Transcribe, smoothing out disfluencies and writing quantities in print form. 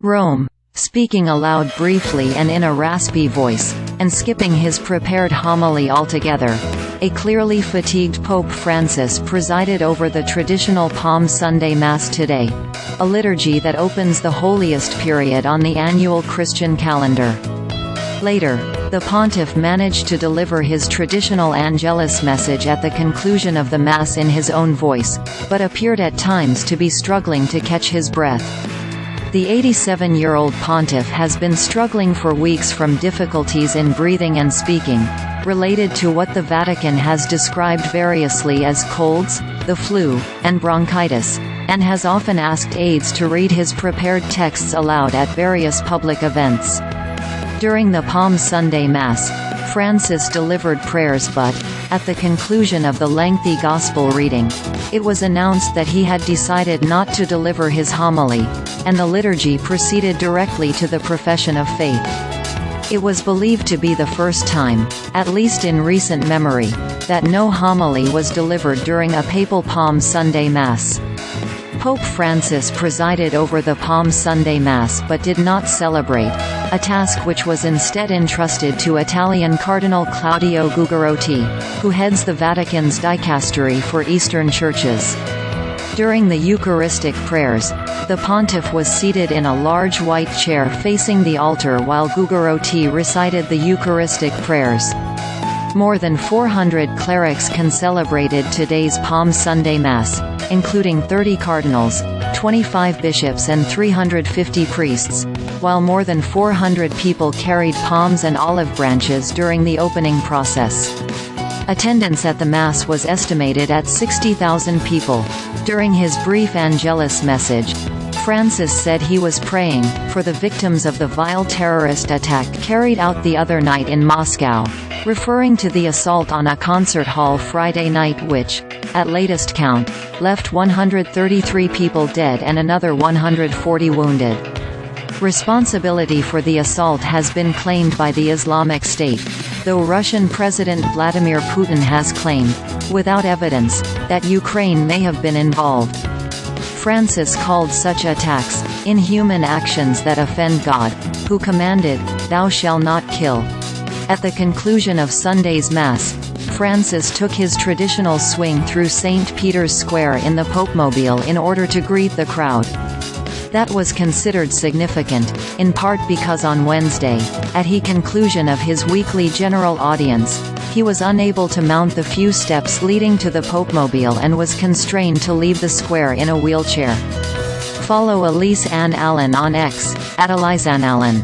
Rome, speaking aloud briefly and in a raspy voice, and skipping his prepared homily altogether. A clearly fatigued Pope Francis presided over the traditional Palm Sunday Mass today, a liturgy that opens the holiest period on the annual Christian calendar. Later, the pontiff managed to deliver his traditional Angelus message at the conclusion of the Mass in his own voice, but appeared at times to be struggling to catch his breath. The 87-year-old pontiff has been struggling for weeks from difficulties in breathing and speaking, related to what the Vatican has described variously as colds, the flu, and bronchitis, and has often asked aides to read his prepared texts aloud at various public events. During the Palm Sunday Mass, Francis delivered prayers but, at the conclusion of the lengthy Gospel reading, it was announced that he had decided not to deliver his homily, and the liturgy proceeded directly to the profession of faith. It was believed to be the first time, at least in recent memory, that no homily was delivered during a papal Palm Sunday Mass. Pope Francis presided over the Palm Sunday Mass but did not celebrate, a task which was instead entrusted to Italian Cardinal Claudio Gugerotti, who heads the Vatican's Dicastery for Eastern churches. During the Eucharistic prayers, the pontiff was seated in a large white chair facing the altar while Gugerotti recited the Eucharistic prayers. More than 400 clerics concelebrated today's Palm Sunday Mass, including 30 cardinals, 25 bishops and 350 priests, while more than 400 people carried palms and olive branches during the opening process. Attendance at the Mass was estimated at 60,000 people. During his brief Angelus message, Francis said he was praying for the victims of the vile terrorist attack carried out the other night in Moscow, referring to the assault on a concert hall Friday night which, at latest count, left 133 people dead and another 140 wounded. Responsibility for the assault has been claimed by the Islamic State, though Russian President Vladimir Putin has claimed, without evidence, that Ukraine may have been involved. Francis called such attacks inhuman actions that offend God, who commanded, "Thou shalt not kill." At the conclusion of Sunday's Mass, Francis took his traditional swing through St. Peter's Square in the Popemobile in order to greet the crowd. That was considered significant, in part because on Wednesday, at the conclusion of his weekly general audience, he was unable to mount the few steps leading to the Popemobile and was constrained to leave the square in a wheelchair. Follow Elise Ann Allen on X, @EliseAnnAllen.